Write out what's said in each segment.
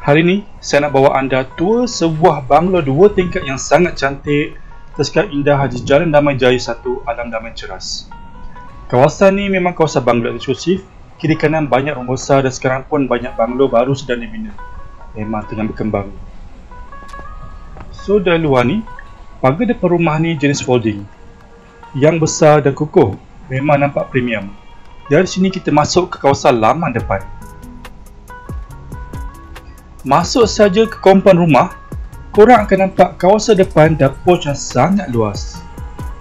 Hari ini, saya nak bawa anda tour sebuah banglo 2 tingkat yang sangat cantik tersekat indah di Jalan Damai Jaya 1, Alam Damai Ceras. Kawasan ni memang kawasan banglo eksklusif, kiri kanan banyak rumah besar dan sekarang pun banyak banglo baru sedang dibina. Memang tengah berkembang. So dari luar ni, pagar depan rumah ni jenis folding. Yang besar dan kukuh, memang nampak premium. Dari sini kita masuk ke kawasan laman depan. Masuk saja ke kompaun rumah, korang akan nampak kawasan depan dan porch yang sangat luas.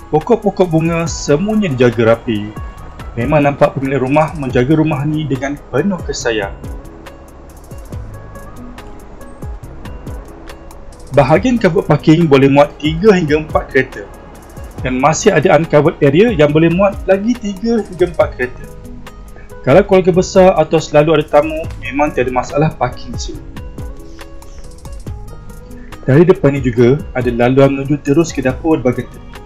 Pokok-pokok bunga semuanya dijaga rapi. Memang nampak pemilik rumah menjaga rumah ni dengan penuh kesayang. Bahagian covered parking boleh muat 3 hingga 4 kereta. Dan masih ada uncovered area yang boleh muat lagi 3 hingga 4 kereta. Kalau keluarga besar atau selalu ada tamu, memang tiada masalah parking di sini. Dari depan ni juga ada laluan menuju terus ke dapur bahagian tepi.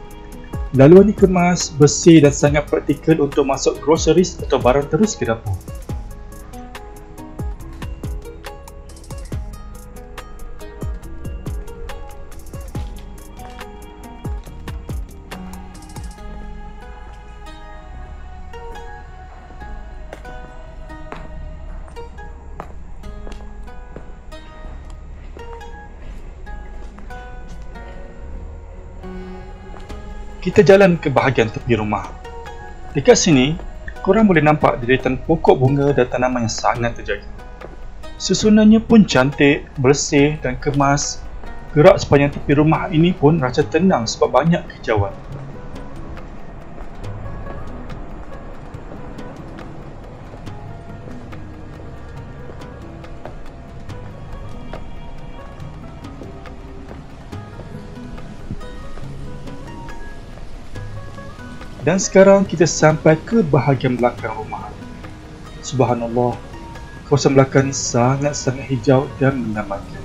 Laluan ni kemas, bersih dan sangat praktikal untuk masuk groceries atau barang terus ke dapur. Kita jalan ke bahagian tepi rumah. Dekat sini, korang boleh nampak deretan pokok bunga dan tanaman yang sangat terjaga. Susunannya pun cantik, bersih dan kemas. Gerak sepanjang tepi rumah ini pun rasa tenang sebab banyak kehijauan. Dan sekarang kita sampai ke bahagian belakang rumah. Subhanallah, kawasan belakang ni sangat-sangat hijau dan menyenangkan.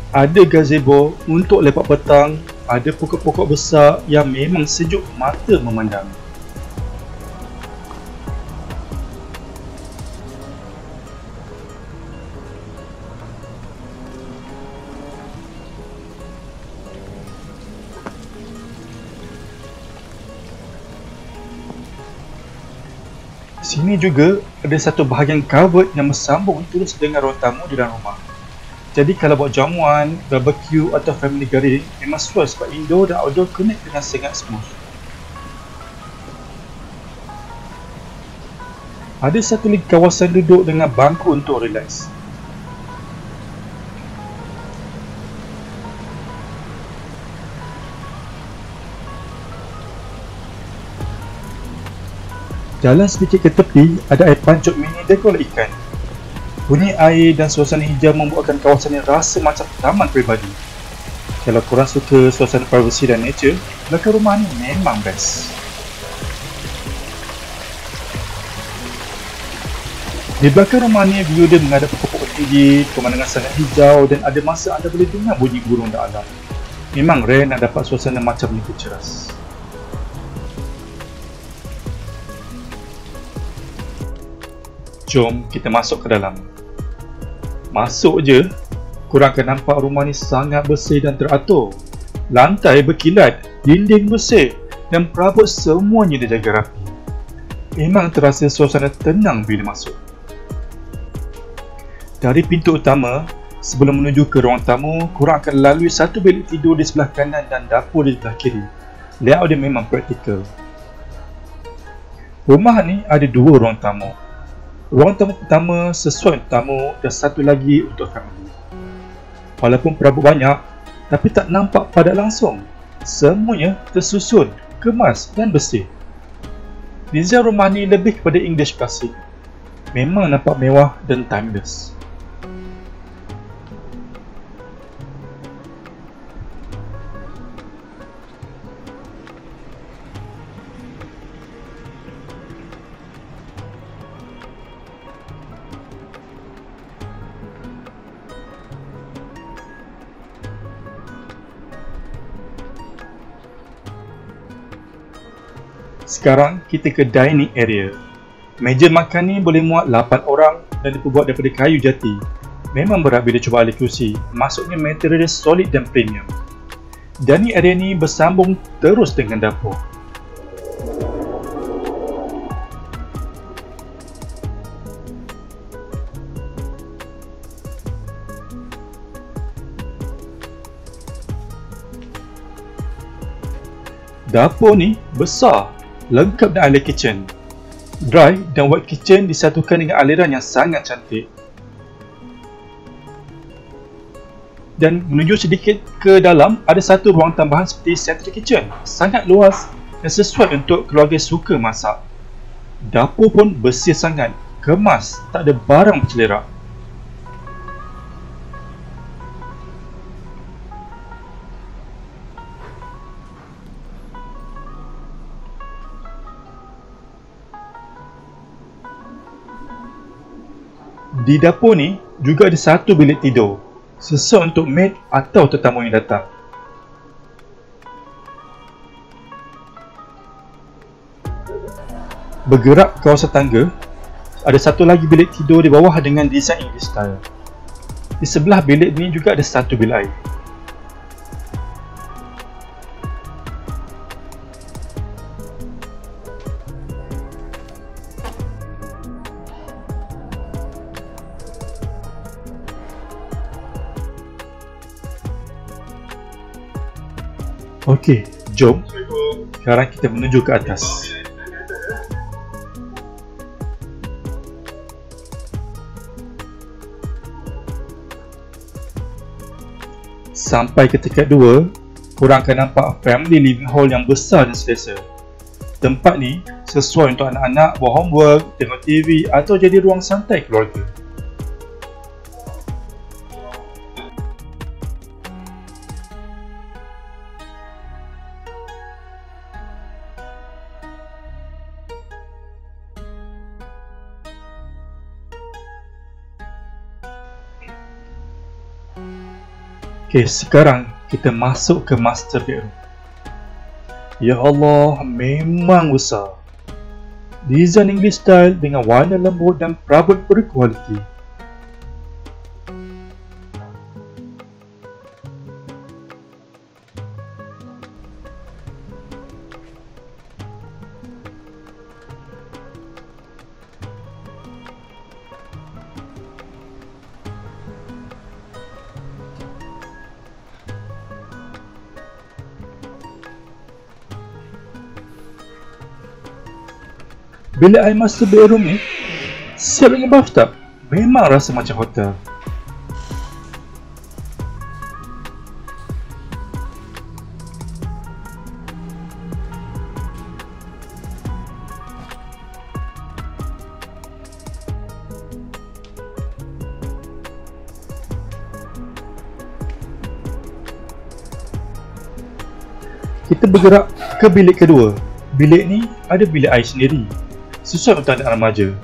Ada gazebo untuk lepak petang. Ada pokok-pokok besar yang memang sejuk mata memandang. Sini juga ada satu bahagian covered yang bersambung terus dengan ruang tamu di dalam rumah. Jadi kalau buat jamuan, barbecue atau family gathering, memang sesuai sebab indoor dan outdoor connect dengan sangat smooth. Ada satu lagi kawasan duduk dengan bangku untuk relax. Jalan sedikit ke tepi, ada air pancut mini dekor ikan. Bunyi air dan suasana hijau membuatkan kawasan ini rasa macam taman peribadi. Kalau korang suka suasana privacy dan nature, belakang rumah ni memang best. Di belakang rumah ni, view dia menghadap pokok-pokok tinggi, pemandangan sangat hijau dan ada masa anda boleh dengar bunyi burung dan alam. Memang rare nak dapat suasana macam ni ceras. Jom kita masuk ke dalam. Masuk je, korang akan nampak rumah ni sangat bersih dan teratur. Lantai berkilat, dinding bersih dan perabot semuanya dijaga rapi. Memang terasa suasana tenang bila masuk. Dari pintu utama, sebelum menuju ke ruang tamu, korang akan lalui satu bilik tidur di sebelah kanan dan dapur di sebelah kiri. Layout dia memang praktikal. Rumah ni ada 2 ruang tamu. Ruang tamu pertama sesuai untuk tamu dan satu lagi untuk family. Walaupun perabot banyak, tapi tak nampak padat langsung. Semuanya tersusun, kemas dan bersih. Desain rumah ni lebih kepada English klasik. Memang nampak mewah dan timeless. Sekarang kita ke dining area. Meja makan ni boleh muat 8 orang dan diperbuat daripada kayu jati. Memang berat bila cuba alih kerusi, maksudnya material dia solid dan premium. Dining area ni bersambung terus dengan dapur. Dapur ni besar, lengkap dengan air kitchen. Dry dan wet kitchen disatukan dengan aliran yang sangat cantik. Dan menuju sedikit ke dalam, ada satu ruang tambahan seperti central kitchen. Sangat luas dan sesuai untuk keluarga suka masak. Dapur pun bersih sangat, kemas, tak ada barang berselerak. Di dapur ni juga ada satu bilik tidur, sesuai untuk maid atau tetamu yang datang. Bergerak ke kawasan tangga, ada satu lagi bilik tidur di bawah dengan desain English style. Di sebelah bilik ni juga ada satu bilik air. Okey, jom. Sekarang kita menuju ke atas. Sampai ke tingkat 2, korang akan nampak family living hall yang besar dan selesa. Tempat ni sesuai untuk anak-anak buat homework, tengok TV atau jadi ruang santai keluarga. Okey, sekarang kita masuk ke master bedroom. Ya Allah, memang besar. Desain English style dengan warna lembut dan perabot berkualiti. Bilik air master bedroom ni siap dengan bathtub. Memang rasa macam hotel. Kita bergerak ke bilik kedua. Bilik ni ada bilik air sendiri, sesuai untuk anak remaja.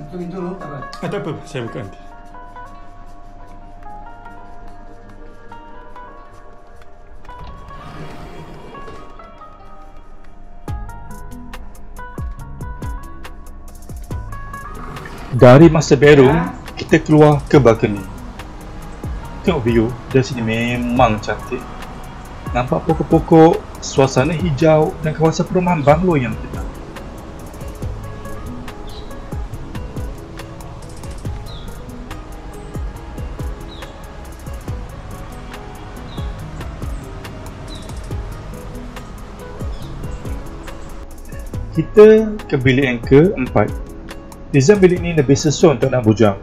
Tunggu dulu, Tak apa, saya buka nanti. Dari master bedroom, kita keluar ke balcony. Tengok view dari sini memang cantik. Nampak pokok-pokok, suasana hijau dan kawasan perumahan banglo yang tenang. Kita ke bilik yang keempat. Desain bilik ni lebih sesuai untuk anak bujang.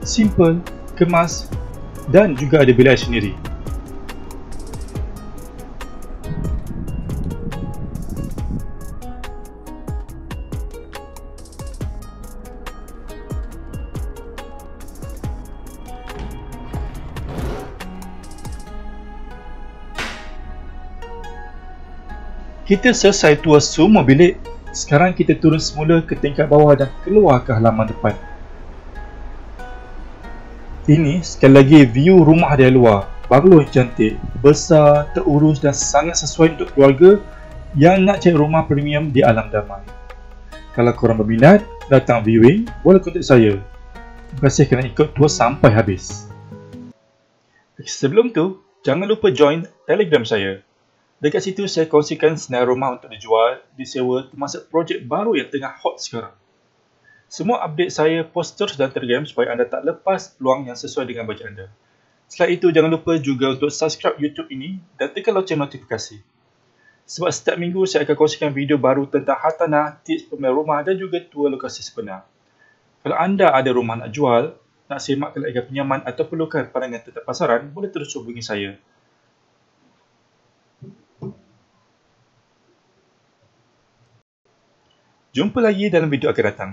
Simple, kemas dan juga ada bilik air sendiri. Kita selesai tour semua bilik. Sekarang kita turun semula ke tingkat bawah dan keluar ke halaman depan. Ini sekali lagi view rumah dari luar. Banglo yang cantik, besar, terurus dan sangat sesuai untuk keluarga yang nak cari rumah premium di alam damai. Kalau korang berminat datang viewing, boleh kontak saya. Terima kasih kerana ikut tour sampai habis. Sebelum tu, jangan lupa join Telegram saya. Dekat situ saya kongsikan senarai rumah untuk dijual, disewa termasuk projek baru yang tengah hot sekarang. Semua update saya post terus dalam Telegram supaya anda tak lepas peluang yang sesuai dengan bajet anda. Selain itu, jangan lupa juga untuk subscribe YouTube ini dan tekan loceng notifikasi. Sebab setiap minggu saya akan kongsikan video baru tentang hartanah, tips pembelian rumah dan juga tour lokasi sebenar. Kalau anda ada rumah nak jual, nak semak kelayakan pinjaman atau perlukan pandangan tentang pasaran, boleh terus hubungi saya. Jumpa lagi dalam video akan datang.